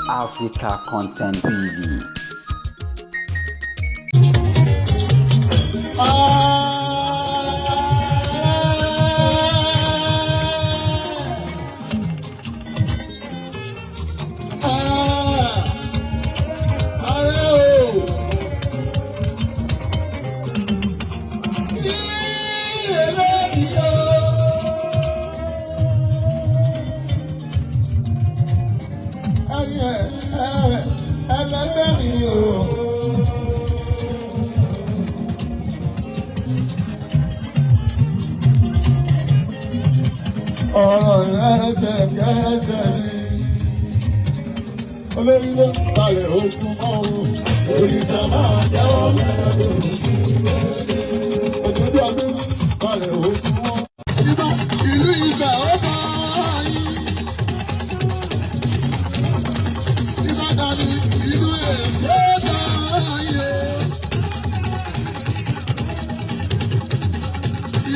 Africa Content TV. Ọ̀rọ̀ ẹ̀ẹ́dẹ̀gẹ́sẹ̀ ni olórí ló balẹ̀ okun mọ́ o, òrìṣà máa jẹ́ ọ̀rẹ́ òdòdó ọdún balẹ̀ okun mọ́. Ìbá ìlú Ifẹ̀ ó bá yín. Ìbàdàn ni ìlú Èkó bá yín.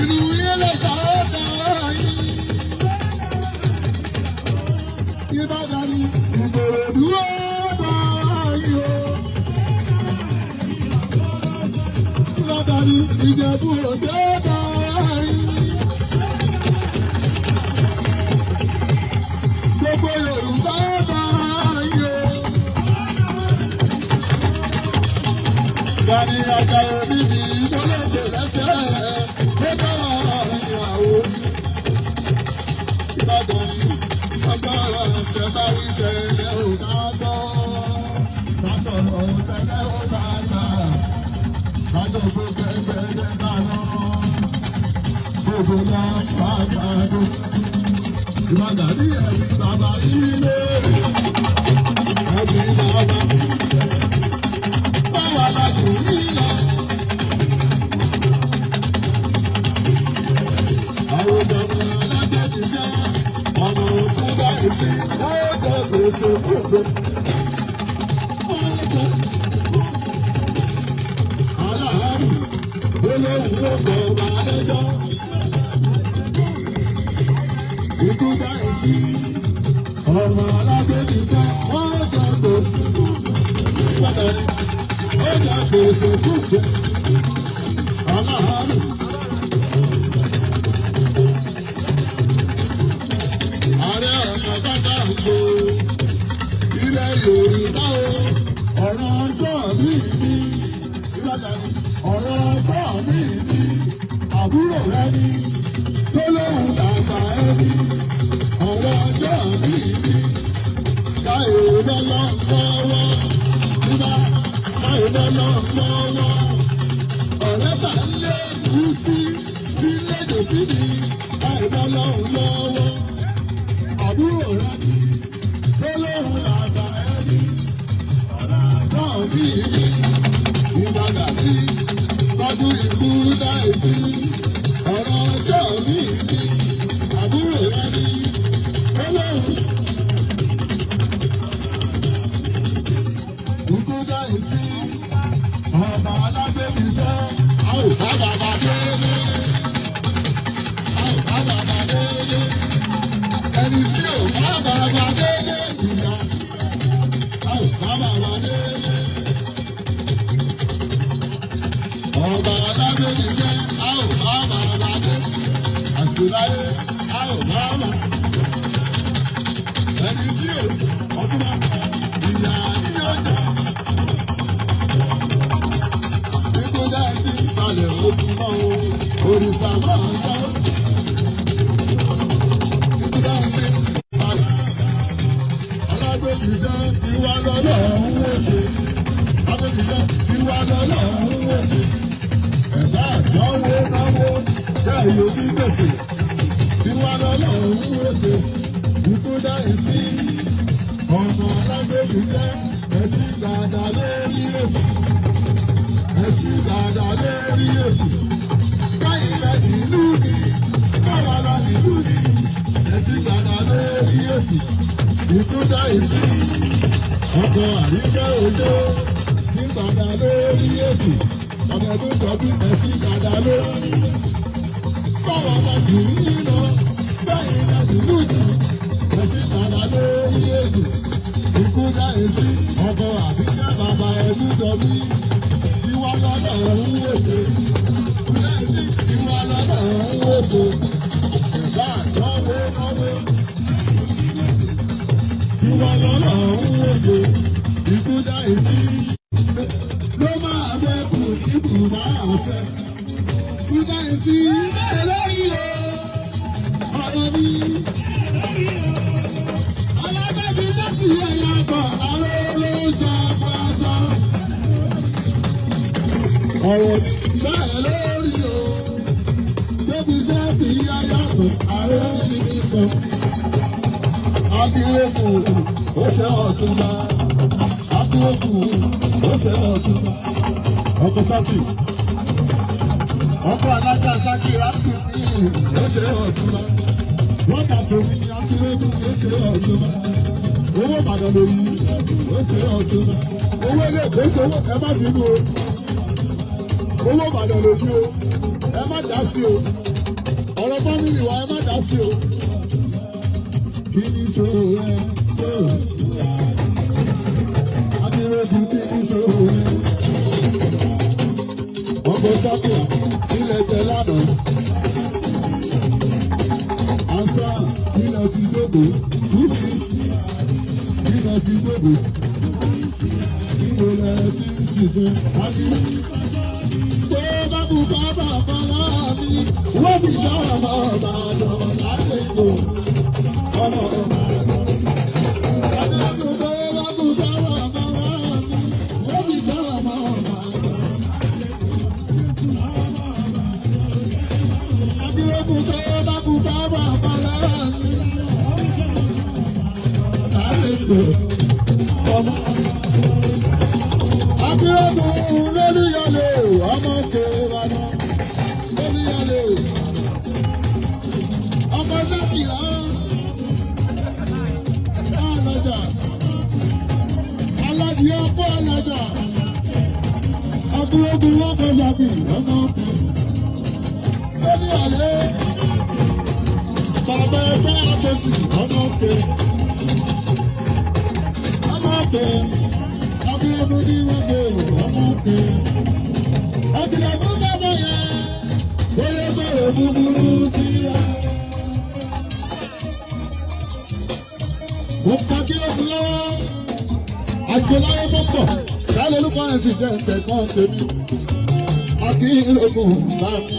Ìlú Iléṣà ó bá yín. Ìbàdàn ni Ìkòròdú ó bá yín o. Ìbàdàn ni Ìjẹ̀bú Òde ó bá yín. Gbogbo Yorùbá ó bá yín o. Gani Àjàyí níbi ìmọ̀lẹ́gbẹ̀ lẹ́sẹ̀ ó bá ìyàwó. Ìbàdàn ni ọjọ́ ìjọba ìṣẹ̀lẹ̀ òkàtọ́. Lásọ̀rọ̀ òtẹ́lẹ̀ òkàtà. Lásọ̀ gbogbo ẹgbẹ̀rẹ̀ dáná. Gbogbo náà pàtàkì. Ìbàdàn ní ẹ̀rí bàbá ilé. Ẹ̀rí bàbá. Báwa la jù nílọ. Àwọn ọ̀dọ́ alájẹ̀dì jẹ́ ọmọ òkú báyìí sí ọjọ́ gbèsè gbogbo. Aláàárù olóhùn ọkọ̀ ọba lẹ́jọ́. Ikú báyìí sí ọmọ alájẹ̀dì jẹ́ ọjọ́ gbèsè gbogbo. Ọjọ́ gbèsè gbogbo. Aláàárù. Ààrẹ Ọ̀nà Kakanfò ilẹ̀ Yorùbá o, ọ̀rọ̀ ọjọ́ mi ni Ìbàdàn, ọ̀rọ̀ ọjọ́ mi ni àbúrò rẹ ni tó lóhùn dàgbà ẹni, ọ̀rọ̀ ọjọ́ mi ni káyọ̀ lọ́lọ́ lọ́wọ́ nígbà káyọ̀ lọ́lọ́ lọ́wọ́ ọ̀rẹ́ bá ń lé kú sí lédè sí ni káyọ̀ lọ́lọ́ lọ́wọ́. Àbúrò rẹ ni olóhùn làgbà ẹni náà bí ní Ìbàdàn ní tọ́jú ikú dáìsí ọ̀rọ̀ ọjọ́ mi ní àbúrò rẹ ni olóhùn ikú dáìsí ọba alágbèbíṣẹ́ a ò bá bàbá délé a ò bá bàbá délé. Ẹni tí ò bá bàbá délé ìyá, a ò bá bàbá délé. Ọba alágbèdì jẹ́, a ò bá bàbá délé. Àṣìláyé, a ò bá bà. Ẹni tí ò ọdún máa bá ìyá ní ọjà. Nígbó dá sí ìsàlẹ̀ òkun náà o, òrìṣà máa ń sọ. Alágbèbíṣẹ́ tí wá lọ́lọ́ ń wòṣe. Alágbèbíṣẹ́ tí wá lọ́lọ́ ń wòṣe. Ẹ̀dá àdánwò náwó jẹ́ ìyókù gbèsè. Tí wá lọ́lọ́ ń wòṣe. Ikú dáhìn sí ọmọ alágbèbíṣẹ́. Ẹ̀sìn dáadáa lórí èsì. Ẹ̀sìn dáadáa lórí èsì. Káyìn lẹ́yìn ìlú ni. Káwa lọ nílùú ni. Ẹ̀sìn dáadáa lórí èsì. Ikú dáìsí ọkọ̀ àríkẹ́ òjò sí padà lórí èsì ọ̀dọ̀ tó tọ́jú ẹ̀sí padà lórí. Báwo la jù ní lọ báyìí la jù lùjù ẹ̀sí padà lórí èsì. Ikú dáìsí. ìsí ọkọ̀ àbíkẹ́ bàbá ẹ̀mí dọ̀bí tiwa lọ́dọ̀ ń wòṣe lẹ́sí tiwa lọ́dọ̀ ń wòṣe ìgbà náwó náwó tiwa lọ́dọ̀ ń wòṣe ìkúdà ìsí ló máa bẹ́ kù kíkù máa fẹ́ ìkúdà ìsí bẹ́ẹ̀ lórí o ọ̀rọ̀ mi. Alábẹ́bí lọ́sí ẹ̀yà bọ̀ àwọn olóòṣà pàṣẹ. Ọ̀rọ̀ bẹ́ẹ̀ lórí o. Tóbi sẹ́ẹ̀tì yáyà bọ̀ àwọn olóòṣà. Akírèkù ó ṣe ọ̀túnba. Akírèkù ó ṣe ọ̀túnba. Ọkọ̀ sákì. Ọkọ̀ alájà sákì láti ní ó ṣe ọ̀túnba. Wọ́n kàtó ní akérèdú ó ṣe ọ̀túnba. Owó Ìbàdàn lórí ó ṣe ọ̀túnba. Owó ilé ìgbésẹ̀ owó ẹ má bínú o. Owó Ìbàdàn lórí o. Ẹ má dá sí o. Ọ̀rọ̀ fámìlì wa ẹ má dá sí o. Kí ni ìṣòro rẹ? Akérèdú kí ni ìṣòro rẹ? Ọkọ̀ sákìá ilẹ̀ jẹ lánàá. Ansa ilẹ̀ ti gbogbo, ilẹ̀ ti gbogbo, ìgbòlẹ̀ ti ń ṣiṣẹ́ akíní. Tó bá kú bàbá bàbá mi, wọ́n fi ṣọ́ọ̀mọ́ Ìbàdàn láti lò ọmọ Ìbàdàn. Adékun tó bá kú bàbá bàbá mi, wọ́n fi ṣọ́ọ̀mọ́ Ìbàdàn. Adékun tó bá kú bàbá bàbá mi, láti lò ọmọ. Akérèdọ́lù lórí yọlé ọmọ Ìbàdàn lórí yọlé ọmọ Sákìrá alájà aládìí ọkọ alájà Akérèdọ́lù ọkọ Sákì ọmọ lórí yọlé bàbá ẹgbẹ́ àtòsí ọmọ Akérèdọ́lù ní wọ́n gbé ọmọ ọ̀gbìnà tó bàbá yẹn bóyá bẹ̀rẹ̀ búburú sí i. Mo pa kí ló fi lọ́wọ́ àsìkò láyé mọ́tò láyé olúkọ ẹ̀ sì jẹ́ ìtẹ̀kọ́ tèmi. Akínlógún bá mi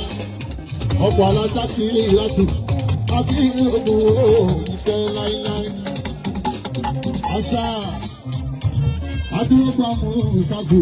ọkọ̀ alájà kí láti Akínlógún ó ìfẹ́ láíláí. Àṣà adúgbò mú ìṣàbò